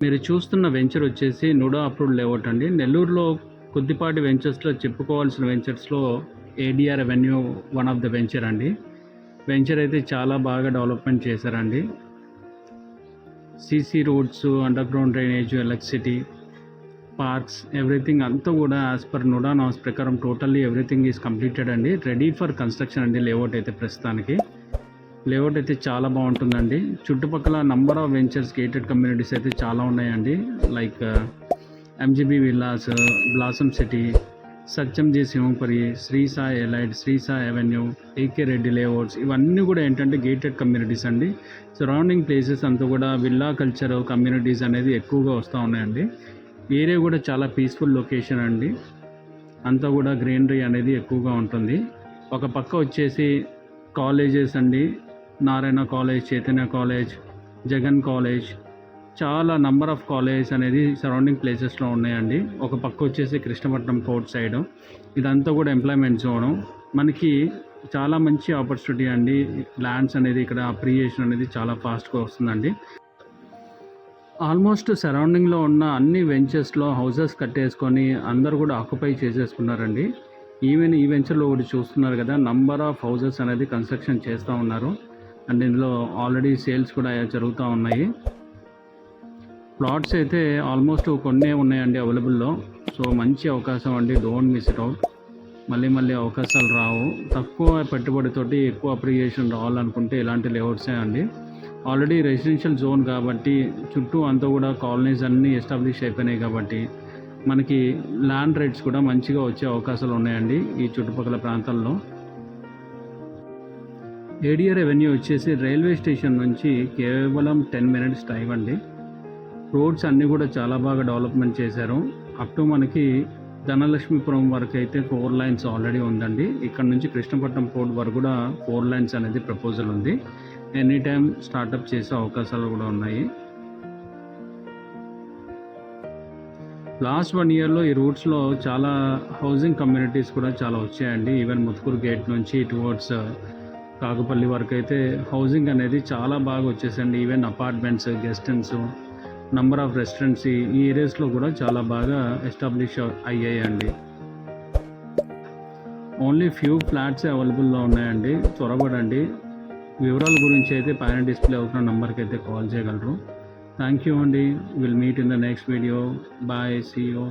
మీరు చూస్తున్న వెంచర్ వచ్చేసి నుడా అప్రూవ్డ్ లేఅవుట్ అండి. నెల్లూరులో కొద్దిపాటి వెంచర్స్లో చెప్పుకోవాల్సిన వెంచర్స్లో ADR avenue one of the venture అండి. వెంచర్ అయితే చాలా బాగా డెవలప్మెంట్ చేశారండి. CC roads, underground drainage, electricity, parks, everything అంతా కూడా యాజ్ పర్ నుడా నామ్స్ ప్రకారం టోటల్లీ ఎవ్రీథింగ్ ఈజ్ కంప్లీటెడ్ అండి. రెడీ ఫర్ కన్స్ట్రక్షన్ అండి లేఅవుట్ అయితే ప్రస్తుతానికి. లేఅవుట్ అయితే చాలా బాగుంటుందండి. చుట్టుపక్కల number of ventures, gated communities అయితే చాలా ఉన్నాయండి. Like MGB villas, blossom city, సత్యంజీ Simhapuri, Shri Sai elite, Shri Sai avenue, AK Reddy layouts, ఇవన్నీ కూడా ఏంటంటే గేటెడ్ కమ్యూనిటీస్ అండి. సరౌండింగ్ ప్లేసెస్ అంతా కూడా విల్లా కల్చర్ కమ్యూనిటీస్ అనేది ఎక్కువగా వస్తూ ఉన్నాయండి. ఏరియా కూడా చాలా పీస్ఫుల్ లొకేషన్ అండి. అంతా కూడా గ్రీనరీ అనేది ఎక్కువగా ఉంటుంది. ఒక పక్క వచ్చేసి కాలేజెస్ అండి. Narayana college, Chaitanya college, Jagan college, చాలా నంబర్ ఆఫ్ కాలేజెస్ అనేది సరౌండింగ్ ప్లేసెస్లో ఉన్నాయండి. ఒక పక్క వచ్చేసి కృష్ణపట్నం కోర్ట్ సైడ్, ఇదంతా కూడా ఎంప్లాయ్మెంట్ జోను. మనకి చాలా మంచి ఆపర్చునిటీ అండి. ల్యాండ్స్ అనేది ఇక్కడ అప్రిసియేషన్ అనేది చాలా ఫాస్ట్గా వస్తుందండి. ఆల్మోస్ట్ సరౌండింగ్లో ఉన్న అన్ని వెంచర్స్లో హౌసెస్ కట్టేసుకొని అందరు కూడా ఆక్యుపై చేసేసుకున్నారండి. ఈవెన్ ఈ వెంచర్లో ఒకటి చూస్తున్నారు కదా, నంబర్ ఆఫ్ హౌసెస్ అనేది కన్స్ట్రక్షన్ చేస్తూ ఉన్నారు. అండ్ ఇందులో ఆల్రెడీ సేల్స్ కూడా జరుగుతూ ఉన్నాయి. ప్లాట్స్ అయితే ఆల్మోస్ట్ కొన్నే ఉన్నాయండి అవైలబుల్లో. సో మంచి అవకాశం అండి, డోంట్ మిస్ ఇట్ అవుట్. మళ్ళీ అవకాశాలు రావు. తక్కువ పెట్టుబడితోటి ఎక్కువ అప్రిసియేషన్ రావాలనుకుంటే ఇలాంటి లేఅవుట్సే అండి. ఆల్రెడీ రెసిడెన్షియల్ జోన్ కాబట్టి చుట్టూ అంతా కూడా కాలనీస్ అన్నీ ఎస్టాబ్లిష్ అయిపోయినాయి కాబట్టి మనకి ల్యాండ్ రేట్స్ కూడా మంచిగా వచ్చే అవకాశాలు ఉన్నాయండి ఈ చుట్టుపక్కల ప్రాంతాల్లో. ఏడిఆర్ అవెన్యూ వచ్చేసి రైల్వే స్టేషన్ నుంచి కేవలం 10 minutes డ్రైవ్ అండి. రోడ్స్ అన్నీ కూడా చాలా బాగా డెవలప్మెంట్ చేశారు. అప్ టు మనకి ధనలక్ష్మీపురం వరకు అయితే 4 lanes ఆల్రెడీ ఉందండి. ఇక్కడ నుంచి కృష్ణపట్నం పోర్ట్ వరకు కూడా 4 lanes అనేది ప్రపోజల్ ఉంది. ఎనీ టైం స్టార్టప్ చేసే అవకాశాలు కూడా ఉన్నాయి. లాస్ట్ 1 yearలో ఈ రూట్స్లో చాలా హౌసింగ్ కమ్యూనిటీస్ కూడా చాలా వచ్చాయండి. ఈవెన్ ముత్తుకూరు గేట్ నుంచి టువర్డ్స్ కాకుపల్లి వరకు అయితే హౌసింగ్ అనేది చాలా బాగా వచ్చేసండి. Even apartments, guest house, number of restaurants ఈ ఏరియాస్లో కూడా చాలా బాగా ఎస్టాబ్లిష్ అయ్యాయండి. ఓన్లీ ఫ్యూ ఫ్లాట్స్ అవైలబుల్లో ఉన్నాయండి. త్వరపడండి. వివరాల గురించి అయితే పైన డిస్ప్లే అవుతున్న నెంబర్కి అయితే కాల్ చేయగలరు. థ్యాంక్ యూ అండి. Will meet in the next video. Bye, see you.